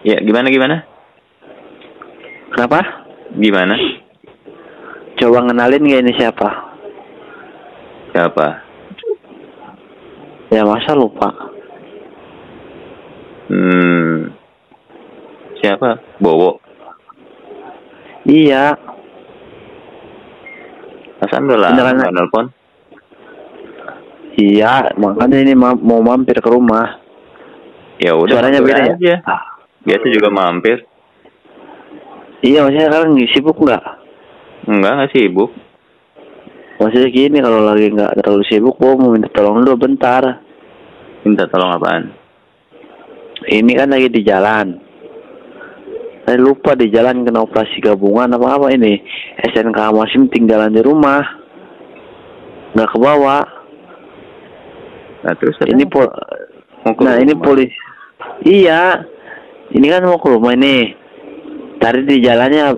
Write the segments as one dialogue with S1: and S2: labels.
S1: Ya, gimana?
S2: Kenapa?
S1: Gimana?
S2: Coba ngenalin gak ini siapa?
S1: Siapa?
S2: Ya masa lupa?
S1: Siapa? Bowo.
S2: Iya.
S1: Pasan udah lama nggak nelpon?
S2: Iya, makanya ini mau mampir ke rumah.
S1: Ya udah.
S2: Suaranya beda
S1: aja. Biasa juga mampir.
S2: Iya, maksudnya kalian sibuk nggak?
S1: Nggak sibuk.
S2: Maksudnya gini, kalau lagi nggak terlalu sibuk, gua mau minta tolong dulu bentar.
S1: Minta tolong apaan?
S2: Ini kan lagi di jalan. Saya lupa di jalan kena operasi gabungan apa ini. SNK Masim tinggalan di rumah. Nggak kebawa.
S1: Nah terus
S2: ini ini polisi. Iya. Ini kan mau ke rumah ini. Tadi di jalannya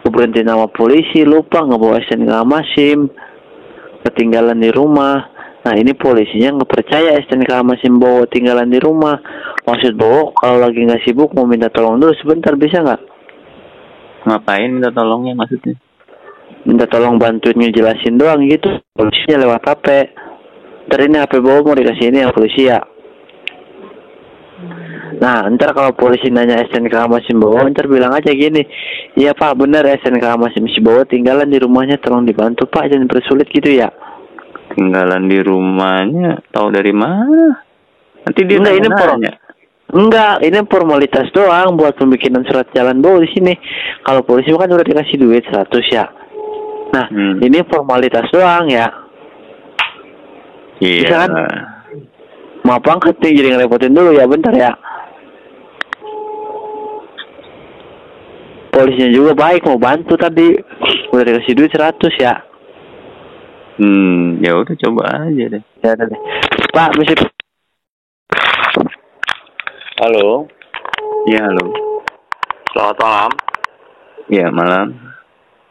S2: berhenti nama polisi, lupa nggak bawa SNK Masim. Ketinggalan di rumah. Nah ini polisinya nggak percaya SNK Masim bawa tinggalan di rumah. Maksud bawa kalau lagi nggak sibuk mau minta tolong dulu sebentar, bisa nggak?
S1: Ngapain minta tolongnya maksudnya?
S2: Minta tolong bantuin ngejelasin doang gitu. Polisinya lewat HP. Ntar ini HP bawa mau dikasih ini ya polisi ya. Nah ntar kalau polisi nanya SNK Masim bawa, ntar bilang aja gini, iya pak bener SNK Masim bawa tinggalan di rumahnya, tolong dibantu pak, jangan bersulit gitu ya.
S1: Tinggalan di rumahnya, tahu dari mana? Nanti dia
S2: Enggak, ini formalitas doang buat pembikinan surat jalan bawa di sini. Kalau polisi kan udah dikasih duit 100 ya. Nah, ini formalitas doang ya.
S1: Iya.
S2: Bisa kan? Maaf banget nih, jadi ngerepotin dulu ya, bentar ya. Polisinya juga baik, mau bantu tadi. Udah dikasih duit 100 ya.
S1: Ya udah coba aja deh.
S2: Ya udah deh. Pak, mesti. Halo.
S1: Iya, halo.
S2: Selamat malam.
S1: Iya, malam.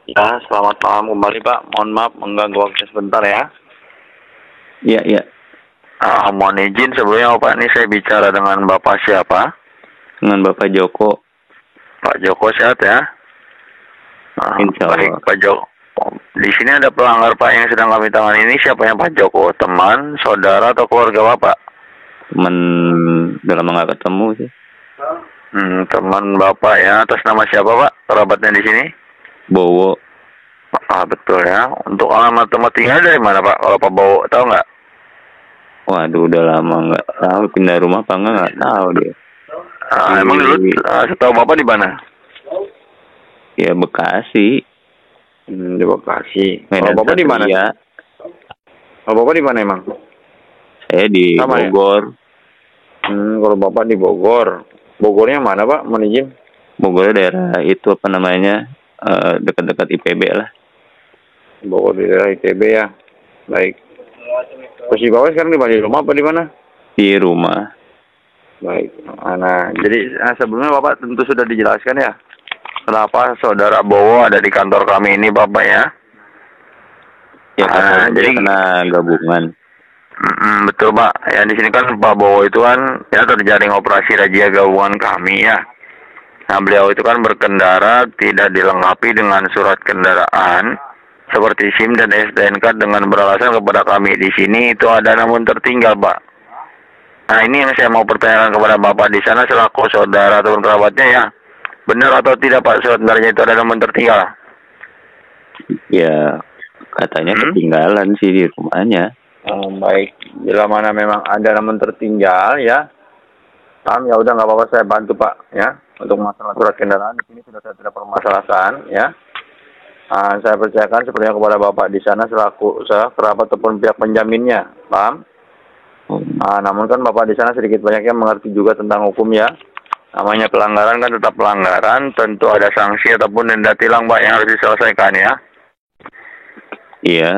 S2: Ya, selamat malam kembali Pak. Mohon maaf mengganggu waktu sebentar ya.
S1: Iya.
S2: Mohon izin sebelumnya Pak, ini saya bicara dengan Bapak siapa?
S1: Dengan Bapak Joko.
S2: Pak Joko sehat ya?
S1: Insya Allah.
S2: Baik Pak Joko. Di sini ada pelanggar Pak yang sedang kami tangani ini, siapa yang Pak Joko? Teman, saudara atau keluarga Bapak?
S1: Teman, udah lama nggak ketemu sih.
S2: Teman Bapak ya, atas nama siapa Pak? Kerabatnya di sini?
S1: Bowo.
S2: Betul ya. Untuk alamat tempat tinggal dari mana Pak? Kalau Pak Bowo tahu nggak?
S1: Waduh, udah lama nggak tahu pindah rumah apa nggak tahu deh.
S2: Emang dulu setahu Bapak di mana?
S1: Ya Bekasi.
S2: Di Bekasi.
S1: Kalau
S2: Bapak di mana? Kalau Bapak di mana emang?
S1: Saya di Bogor.
S2: Kalau Bapak di Bogor. Bogornya mana Pak? Mohon izin.
S1: Bogor daerah itu apa namanya? Dekat-dekat IPB lah.
S2: Bogor di daerah ITB ya. Baik. Posisi Bapak sekarang di rumah apa di mana?
S1: Di rumah.
S2: Baik. Nah, jadi sebelumnya Bapak tentu sudah dijelaskan ya. Kenapa saudara Bowo ada di kantor kami ini Bapak ya?
S1: Ya jadi kena gabungan.
S2: Betul Pak. Ya di sini kan Pak Bowo itu kan ya terjaring operasi razia gabungan kami ya. Nah beliau itu kan berkendara tidak dilengkapi dengan surat kendaraan seperti SIM dan STNK dengan beralasan kepada kami di sini itu ada namun tertinggal Pak. Nah ini yang saya mau pertanyakan kepada Bapak di sana selaku saudara ataupun kerabatnya ya. Benar atau tidak Pak surat kendaranya itu ada namun tertinggal?
S1: Ya katanya ketinggalan sih di rumahnya.
S2: Baik, bila mana memang ada namun tertinggal ya. Ya udah nggak apa-apa saya bantu Pak ya untuk masalah surat kendaraan di sini sudah saya tidak permasalahkan ya. Saya percayakan sepertinya kepada Bapak di sana selaku kerabat ataupun pihak penjaminnya, paham? Namun kan Bapak di sana sedikit banyaknya mengerti juga tentang hukum ya. Namanya pelanggaran kan tetap pelanggaran, tentu ada sanksi ataupun denda tilang Pak yang harus diselesaikan ya.
S1: Iya.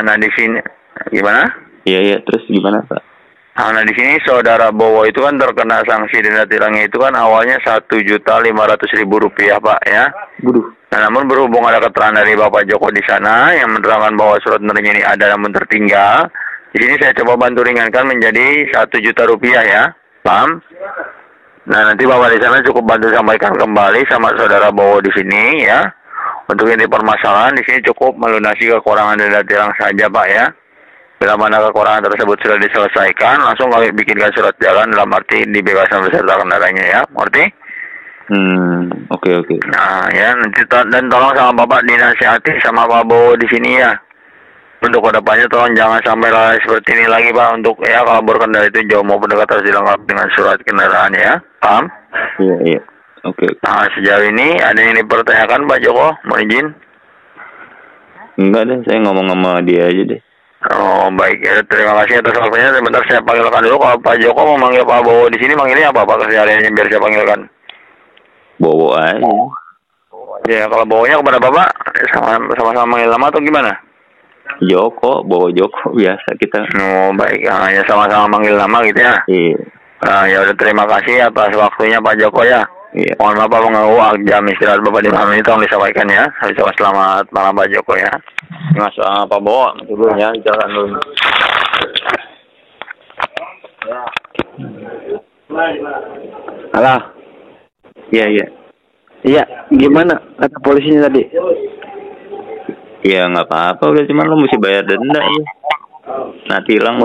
S2: Nah di sini gimana?
S1: Iya terus gimana Pak?
S2: Nah di sini saudara Bowo itu kan terkena sanksi denda tilangnya itu kan awalnya Rp1.500.000 Pak ya. Nah namun berhubung ada keterangan dari Bapak Joko di sana yang menerangkan bahwa surat kendaraan ini ada namun tertinggal, di sini saya coba bantu ringankan menjadi Rp1 juta ya, paham? Nah, nanti Bapak di sana cukup bantu sampaikan kembali sama saudara Bowo di sini ya. Untuk ini permasalahan di sini cukup melunasi kekurangan denda tilang saja Pak ya. Bila mana kekurangan tersebut sudah diselesaikan, langsung kami bikinkan surat jalan dalam arti dibebaskan beserta kendaraannya ya, ngerti?
S1: Oke.
S2: Nah ya, nanti dan tolong sama Bapak dinasihati sama Pak Bowo di sini ya. Untuk kedepannya tolong jangan sampai lalai seperti ini lagi Pak. Untuk ya kalau berkendara itu jauh maupun dekat harus dilengkapi dengan surat kendaraan ya. Paham?
S1: Iya. Oke.
S2: Nah sejauh ini ada yang dipertanyakan Pak Joko? Mohon izin?
S1: Enggak deh, saya ngomong sama dia aja deh.
S2: Oh baik ya, terima kasih atas waktunya. Sebentar saya panggilkan dulu. Kalau Pak Joko mau manggil Pak Bowo di sini, manggilnya apa Pak kesehariannya biar saya panggilkan?
S1: Bowo aja.
S2: Ya kalau Bowonya kepada Bapak sama-sama manggil nama atau gimana?
S1: Bowo Joko biasa kita.
S2: Oh baik, ya sama-sama manggil nama gitu ya.
S1: Iya.
S2: Nah, ya udah terima kasih atas waktunya Pak Joko ya.
S1: Iya.
S2: Mohon maaf Pak mengganggu jam istirahat Bapak di malam ini tolong disampaikan ya. Selamat malam Pak Joko ya. Mas Pak Bowo dulu ya, jalan dulu.
S3: Halo.
S1: Iya.
S3: Iya, gimana kata polisinya tadi?
S1: Ya nggak apa-apa, udah cuman lo mesti bayar denda ya. Nah tilang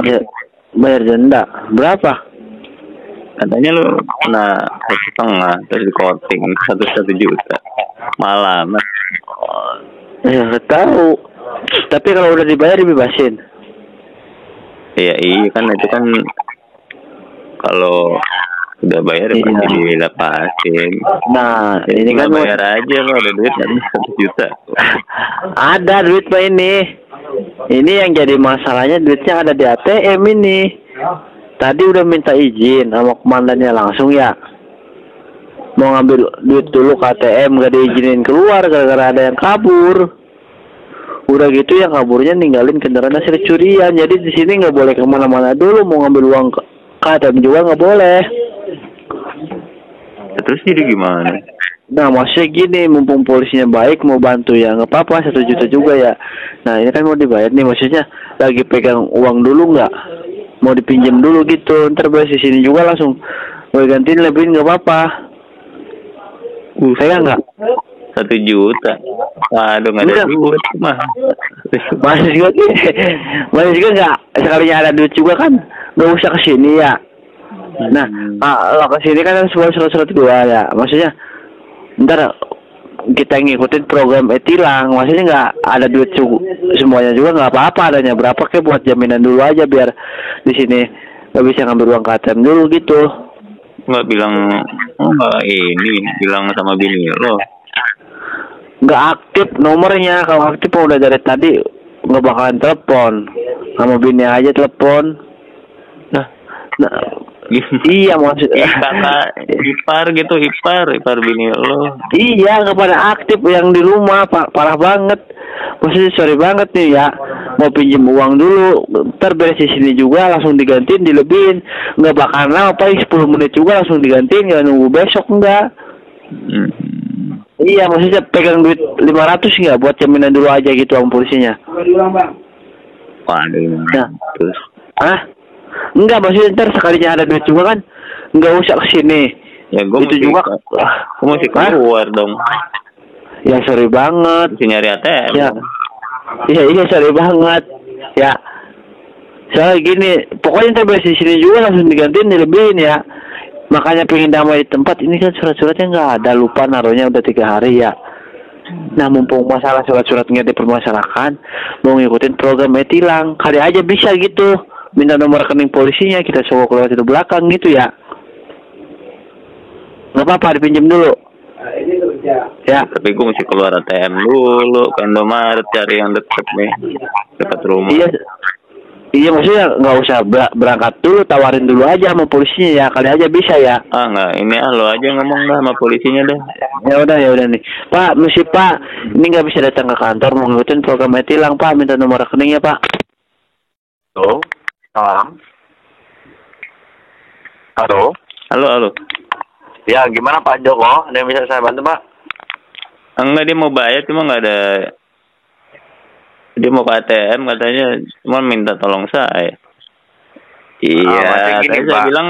S3: Bayar denda berapa?
S1: katanya lo kena 1,5 terus di coating 1 juta malam.
S3: Ya nggak tahu. Tapi kalau udah dibayar dibebasin.
S1: Iya kan itu kan kalau udah bayar ya pasti dilepasin.
S3: Nah
S1: ya,
S3: ini kan
S1: bayar aja lo ada duit kan 1 juta.
S3: Ada duit Pak ini. Ini yang jadi masalahnya duitnya ada di ATM ini. Tadi udah minta izin sama komandannya langsung ya. Mau ngambil duit dulu ke ATM gak diizinin keluar gara-gara ada yang kabur. Udah gitu yang kaburnya ninggalin kendaraan hasil curian. Jadi di sini nggak boleh kemana-mana dulu. Mau ngambil uang ke ATM juga nggak boleh.
S1: Terus jadi gimana?
S3: Nah maksudnya gini, mumpung polisinya baik mau bantu ya nggak apa-apa 1 juta juga ya. Nah ini kan mau dibayar nih, maksudnya lagi pegang uang dulu nggak? Mau dipinjam dulu gitu, ntar bayar di sini juga langsung gue gantiin lebihin nggak apa-apa. Saya nggak
S1: 1 juta. Aduh nggak ada duit mah.
S3: Masih juga nggak sekalinya ada duit juga kan nggak usah kesini ya. Nah kalau kesini kan harus bawa surat-surat gua ya, maksudnya ntar kita ngikutin program e-tilang, maksudnya nggak ada duit semuanya juga nggak apa-apa, adanya berapa kayak buat jaminan dulu aja biar di sini nggak bisa ngambil uang KTM dulu gitu.
S1: Nggak bilang bilang sama bini lo.
S3: Nggak aktif nomornya, kalau aktif udah dari tadi nggak bakalan telepon, sama bini aja telepon. Nah iya maksud
S1: kakak ipar bini lo.
S3: Iya nggak pada aktif yang di rumah parah banget. Maksudnya sorry banget nih ya, mau pinjam uang dulu ntar beres di sini juga langsung digantiin dilebihin, nggak bakalan lama paling 10 menit juga langsung digantiin, nggak nunggu besok enggak. Iya maksudnya pegang duit 500 nggak buat jaminan dulu aja gitu sama polisinya.
S1: Waduh.
S3: Nah.
S1: Terus
S3: Enggak, maksudnya ntar sekalinya ada duit juga kan nggak usah kesini.
S1: Ya gue
S3: itu juga
S1: gue masih keluar dong.
S3: Ya sorry banget.
S1: Mesti nyari ATM.
S3: Ya. Iya sorry banget. Ya. Soalnya gini, pokoknya ntar beres di sini juga langsung digantiin dilebihin ya. Makanya pengen damai di tempat ini kan surat-suratnya nggak ada, lupa naruhnya udah 3 hari ya. Nah mumpung masalah surat-suratnya dipermasalahkan, mau ngikutin program e-tilang, kali aja bisa gitu. Minta nomor rekening polisinya, kita sogok lewat itu belakang gitu ya. Nggak apa-apa, dipinjam dulu. Ya.
S1: Tapi gue mesti keluar ATM dulu ke Indomaret cari yang deket nih, dekat rumah.
S3: Iya maksudnya nggak usah berangkat dulu, tawarin dulu aja sama polisinya ya, kali aja bisa ya.
S1: Nggak, ini lo aja ngomong dah sama polisinya deh.
S3: Ya udah nih, Pak, Pak, ini nggak bisa datang ke kantor mau ngikutin program e-tilang, Pak, minta nomor rekeningnya, Pak.
S2: Halo, salam. Halo. Ya, gimana Pak Joko? Ada yang bisa saya bantu, Pak?
S1: Enggak, dia mau bayar cuma nggak ada. Dia mau ke ATM katanya, cuma minta tolong saya. Iya,
S2: maksudnya gini,
S1: tadi saya
S2: Pak.
S1: bilang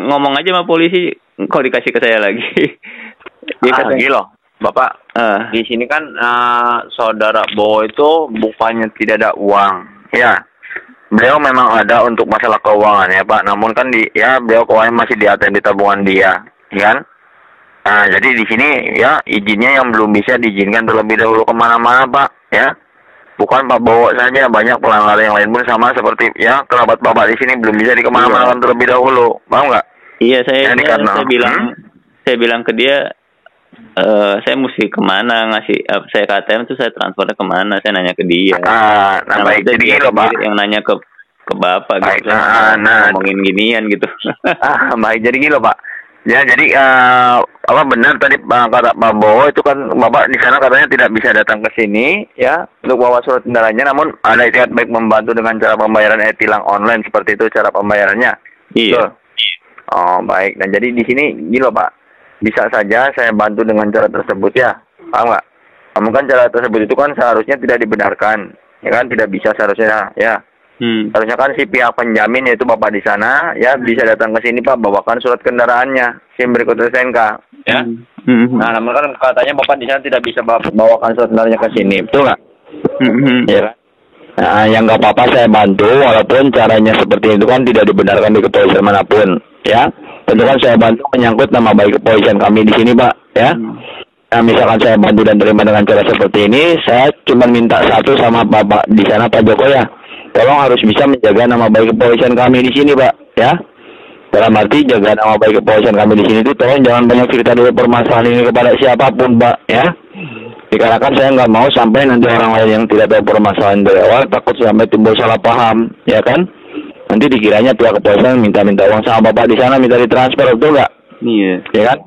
S1: ngomong aja sama polisi, kok dikasih ke saya lagi. Dia katanya,
S2: Gini loh, Bapak. Di sini kan saudara Bowo itu bukannya tidak ada uang, ya. Beliau memang ada untuk masalah keuangan ya Pak. Namun kan beliau keuangan masih di ATM di tabungan dia, kan? Nah, jadi di sini ya izinnya yang belum bisa diizinkan terlebih dahulu kemana-mana Pak, ya. Bukan Pak Bowo saja, banyak pelanggar yang lain pun sama seperti ya kerabat Bapak di sini belum bisa dikemana-mana terlebih dahulu, paham nggak?
S1: Iya, saya
S2: karena,
S1: saya bilang ke dia, saya mesti kemana ngasih saya ke ATM itu saya transfernya kemana, saya nanya ke dia.
S2: Nah baik, jadi gini loh Pak,
S1: yang nanya ke bapak
S2: baik,
S1: gitu, ngomongin ginian gitu.
S2: Baik, jadi gini loh Pak. Ya, jadi apa benar tadi kata Pak Bowo itu kan Bapak di sana katanya tidak bisa datang ke sini ya untuk bawa surat kendaraannya, namun ada itikat baik membantu dengan cara pembayaran e-tilang online, seperti itu cara pembayarannya.
S1: Iya.
S2: Oh baik, dan jadi di sini gini loh Pak, bisa saja saya bantu dengan cara tersebut ya, paham nggak? Namun kan cara tersebut itu kan seharusnya tidak dibenarkan, ya kan, tidak bisa seharusnya ya. Harusnya kan si pihak penjamin yaitu Bapak di sana ya bisa datang ke sini Pak, bawakan surat kendaraannya, SIM berikut STNK ya. Nah, namun kan katanya Bapak di sana tidak bisa bawakan surat kendaraannya ke sini, betul nggak? Ya. Nah, yang nggak apa-apa saya bantu, walaupun caranya seperti itu kan tidak dibenarkan di kepolisian manapun ya. Tentu kan saya bantu menyangkut nama baik kepolisian kami di sini Pak ya. Nah, misalkan saya bantu dan terima dengan cara seperti ini, saya cuma minta satu sama Bapak di sana Pak Joko ya. Tolong harus bisa menjaga nama baik kepolisian kami di sini, Pak, ya. Dalam arti jaga nama baik kepolisian kami di sini itu tolong jangan banyak cerita dulu permasalahan ini kepada siapapun, Pak, ya. Dikarenakan saya nggak mau sampai nanti orang lain yang tidak tahu permasalahan dari awal takut sampai timbul salah paham, ya kan? Nanti dikiranya pihak kepolisian minta uang sama Bapak di sana, minta ditransfer, betul nggak?
S1: Iya.
S2: Ya kan?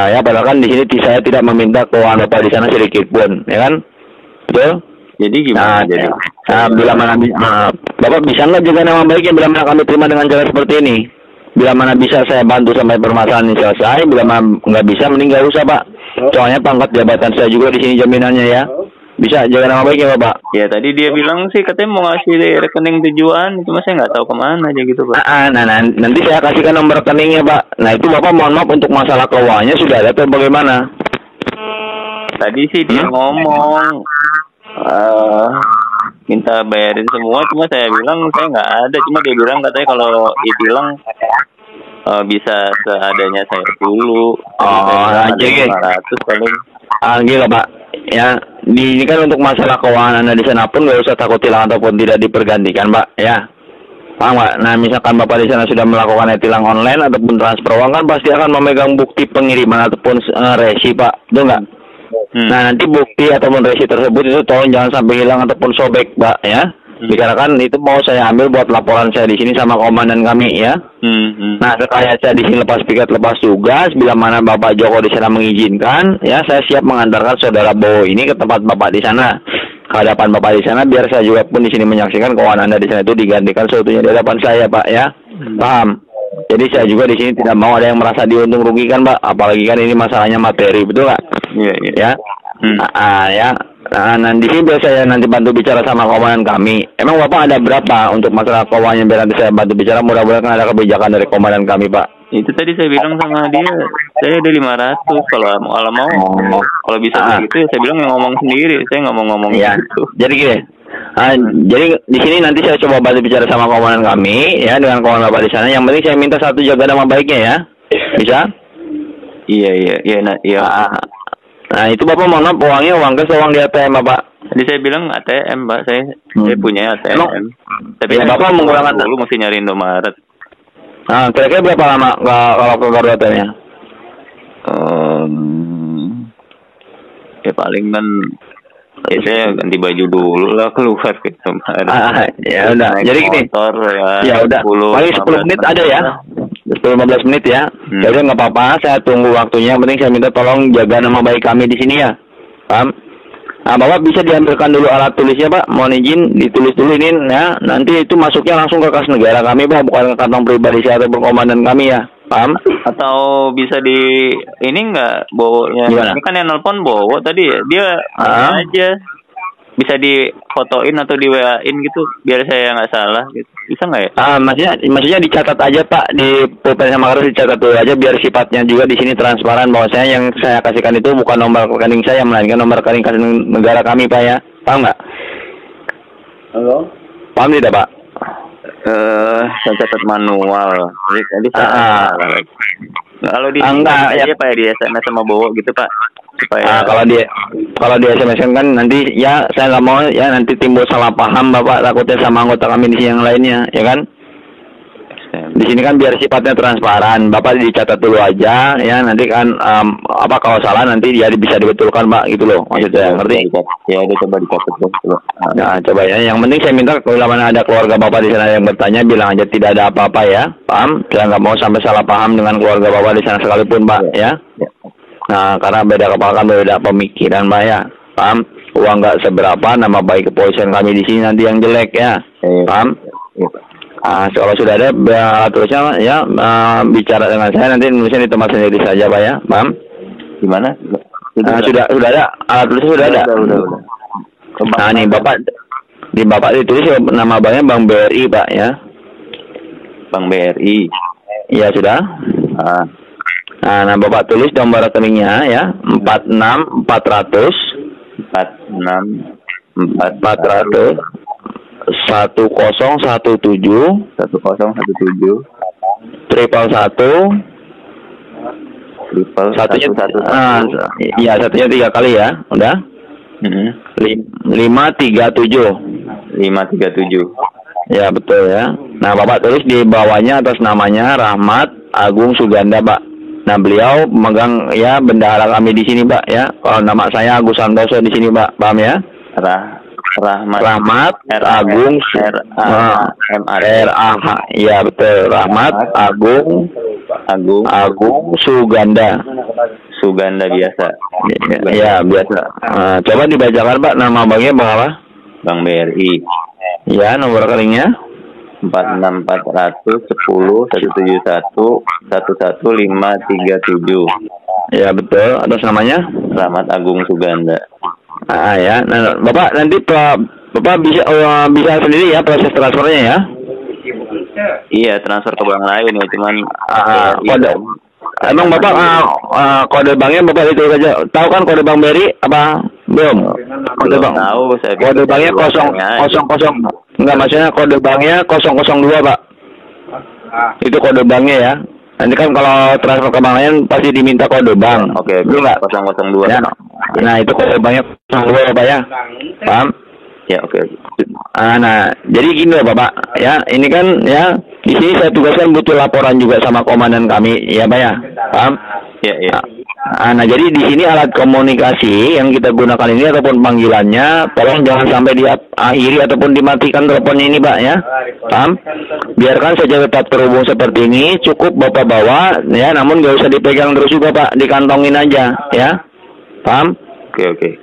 S2: Ya padahal kan di sini saya tidak meminta keuangan Bapak di sana sedikit pun, ya kan? Betul?
S1: Jadi gimana?
S2: Bila mana Bapak bisa nggak jaga nama baiknya bila mana kami terima dengan cara seperti ini? Bila mana bisa saya bantu sampai permasalahan ini selesai, bila mana nggak bisa mending nggak usah Pak. Soalnya pangkat jabatan saya juga di sini jaminannya ya. Bisa jaga nama baiknya Bapak.
S1: Ya tadi dia bilang sih katanya mau ngasih rekening tujuan, cuma saya nggak tahu kemana aja gitu Pak.
S2: Nanti saya kasihkan nomor rekeningnya Pak. Nah itu Bapak mohon maaf untuk masalah keuangannya sudah ada atau bagaimana?
S1: Tadi sih dia ngomong minta bayarin semua, cuma saya bilang saya nggak ada, cuma dia bilang katanya kalau hilang bisa seadanya saya dulu.
S2: Jadi
S1: 500 paling.
S2: Gila Pak, ya ini kan untuk masalah keuangan Anda di sana pun nggak usah takut hilang ataupun tidak dipergantikan Pak, ya. Paham nggak? Nah misalkan Bapak di sana sudah melakukan e-tilang online ataupun transfer uang kan pasti akan memegang bukti pengiriman ataupun resi Pak, betul nggak? Nah nanti bukti ataupun resi tersebut itu tolong jangan sampai hilang ataupun sobek Pak ya. Dikarenakan itu mau saya ambil buat laporan saya di sini sama komandan kami ya. Nah sekali saya di sini lepas piket lepas tugas, bila mana Bapak Joko di sana mengizinkan ya, saya siap mengantarkan saudara Bowo ini ke tempat Bapak di sana, ke hadapan Bapak di sana, biar saya juga pun di sini menyaksikan keuangan Anda di sana itu digantikan seutuhnya di hadapan saya Pak ya. Paham? Jadi saya juga di sini tidak mau ada yang merasa diuntung rugikan Pak, apalagi kan ini masalahnya materi, betul nggak?
S1: Iya.
S2: Ya. Ya. Nah, di sini biar saya nanti bantu bicara sama komandan kami. Emang Bapak ada berapa untuk masalah keuangannya biar nanti saya bantu bicara, mudah-mudahan ada kebijakan dari komandan kami Pak.
S1: Itu tadi saya bilang sama dia, saya ada 500 kalau bisa begitu ya saya bilang yang ngomong sendiri, saya nggak mau ngomong gitu.
S2: Jadi gini. Jadi di sini nanti saya coba bantu bicara sama komandan kami ya, dengan komandan Bapak di sana. Yang penting saya minta satu jaga nama baiknya ya. Bisa?
S1: Iya.
S2: Nah itu Bapak mohon maaf uangnya uang cash, uang di ATM Bapak.
S1: Jadi saya bilang ATM Pak, saya punya ATM. Tapi
S2: ya, Bapak menggunakan
S1: dulu mesti nyari Indomaret.
S2: Nah kira-kira berapa lama kalau ke kartu ATM-nya?
S1: Ya paling kan ya saya ganti baju dulu lah keluar ke Indomaret.
S2: Ya udah. Jadi gini. Ya udah. Paling 10 menit ada ya. 10-15 menit ya. Jadi nggak apa-apa, saya tunggu waktunya. Yang penting saya minta tolong jaga nama baik kami di sini ya. Paham? Nah, Bapak bisa diambilkan dulu alat tulisnya Pak. Mohon izin ditulis dulu ini ya. Nanti itu masuknya langsung ke kas negara kami Pak, bukan ke kantong pribadi saya atau komandan kami ya. Paham?
S1: Atau bisa di ini nggak Bowonya? Ini kan yang nelpon Bowo tadi ya. Dia aja. bisa difotoin atau di WA-in gitu biar saya nggak salah gitu. Bisa nggak ya?
S3: Maksudnya dicatat aja Pak, di pulpen sama harus dicatat dulu aja biar sifatnya juga di sini transparan bahwa saya yang saya kasihkan itu bukan nomor rekening saya melainkan nomor rekening negara kami Pak ya. Paham nggak?
S2: Halo?
S3: Paham tidak Pak?
S1: Saya catat manual. Jadi kalau di
S3: enggak ya
S1: Pak ya di SMS sama Bowo gitu Pak. Supaya
S3: kalau di SMS kan nanti ya saya nggak mau ya nanti timbul salah paham Bapak takutnya sama anggota kami di sini yang lainnya ya kan. Di sini kan biar sifatnya transparan, Bapak dicatat dulu aja ya nanti kan kalau salah nanti dia bisa dibetulkan Pak gitu loh maksudnya ngerti?
S1: Ya udah coba dicatat dulu.
S3: Nah coba ya yang penting saya minta kalau mana ada keluarga Bapak di sana yang bertanya bilang aja tidak ada apa-apa ya, paham? Saya nggak mau sampai salah paham dengan keluarga Bapak di sana sekalipun Pak ya. Nah karena beda kepala kan beda pemikiran Pak ya, paham? Uang nggak seberapa, nama baik kepolisian kami di sini nanti yang jelek ya, paham? Kalau sudah ada terusnya ya bicara dengan saya nanti nulisnya di tempat sendiri saja Pak ya, paham?
S1: Gimana?
S3: Sudah ada alat tulisnya sudah ada.
S1: Udah.
S3: Nah nih Bapak ditulis nama banknya Bank BRI Pak ya.
S1: Bank BRI.
S3: Iya sudah. Nah Bapak tulis nomor rekeningnya ya 400 satunya 3 kali ya udah 537 ya betul ya. Nah Bapak tulis di bawahnya atas namanya Rahmat Agung Suganda Pak. Nah beliau memegang ya bendahara kami di sini Pak ya. Kalau nama saya Agus Santoso di sini Pak, paham ya? Rahmat Agung RAH ya betul Rahmat Agung Suganda
S1: biasa
S3: ya biasa. Coba dibacakan Pak nama banknya Bang apa?
S1: Bank BRI
S3: ya nomor rekeningnya
S1: 4641011111537
S3: ya betul atas namanya
S1: Rahmat Agung Suganda.
S3: Ya nah, Bapak nanti Bapak bisa sendiri ya proses transfernya ya.
S1: Iya transfer ke bank lain ya cuman
S3: kode emang Bapak kode banknya Bapak itu aja tahu kan kode bank BRI apa belum? Kode bank
S1: tahu saya
S3: kode banknya 000 enggak maksudnya kode banknya 002 Pak. Itu kode banknya ya. Nanti kan kalau transfer ke bank lain pasti diminta kode bank.
S1: Oke.
S3: Belum nggak?
S1: 002.
S3: Ya. Nah itu kode banknya 002 Pak ya. Paham?
S1: Ya oke.
S3: Nah jadi gini loh Bapak ya ini kan ya di sini saya tugaskan butuh laporan juga sama komandan kami ya Pak ya. Paham?
S1: Ya.
S3: Nah jadi di sini alat komunikasi yang kita gunakan ini ataupun panggilannya tolong jangan sampai diakhiri ataupun dimatikan teleponnya ini Pak ya. Paham? Biarkan saja tetap terhubung seperti ini, cukup Bapak bawa ya namun nggak usah dipegang terus juga Pak, dikantongin aja ya. Paham?
S1: Oke.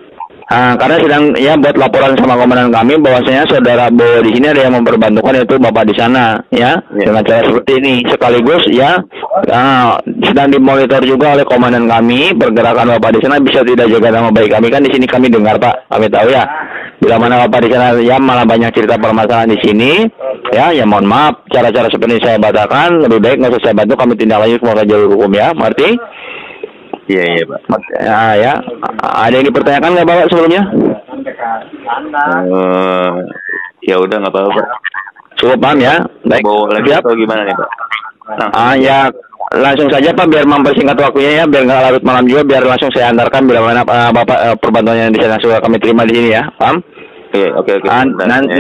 S3: Karena sedang ya buat laporan sama komandan kami bahwasanya saudara Bo di sini ada yang memperbantukan yaitu Bapak di sana ya dengan cara seperti ini sekaligus ya sedang dimonitor juga oleh komandan kami pergerakan Bapak di sana bisa tidak jaga nama baik kami kan di sini kami dengar Pak kami tahu ya bila mana Bapak di sana ya malah banyak cerita permasalahan di sini ya mohon maaf cara-cara seperti ini saya batalkan lebih baik nggak usah saya bantu kami tindak lanjut ke jalur hukum ya mengerti?
S1: Iya Pak.
S3: Ya. Ada yang dipertanyakan nggak Bapak sebelumnya?
S1: Ya udah nggak apa-apa Pak.
S3: Cukup paham ya. Baik.
S1: Bawa lagi atau gimana nih Pak?
S3: Ya langsung saja Pak biar mempersingkat waktunya ya biar nggak larut malam juga biar langsung saya antarkan bila mana Bapak perbantuan yang bisa sudah kami terima di sini ya. Paham?
S1: Oke.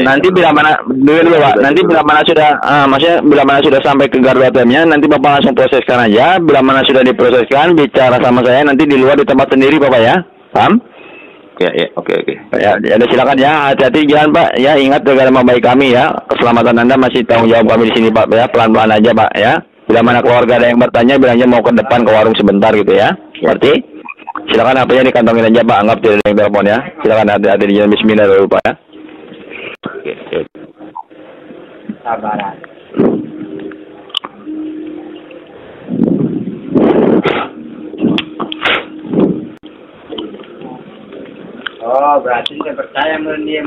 S3: Nanti bila mana dulu Pak. Nanti bila mana sudah maksudnya bila mana sudah sampai ke gardu ATM-nya nanti Bapak langsung proseskan aja. Bila mana sudah diproseskan bicara sama saya nanti di luar di tempat sendiri Bapak ya. Paham?
S1: Ya, oke.
S3: Ya, silakan ya. Hati-hati jalan Pak. Ya, ingat jaga nama baik kami ya. Keselamatan Anda masih tanggung jawab kami di sini Pak ya. Pelan-pelan aja Pak ya. Bila mana keluarga ada yang bertanya bilangnya mau ke depan ke warung sebentar gitu ya. Berarti silakan HP-nya dikantongin aja Pak, anggap tidak ada yang telepon ya. Silakan hati-hati di jalan bismillah dulu Pak ya.
S1: Oke.
S2: Sabaran. Oh, berarti saya percaya
S3: dia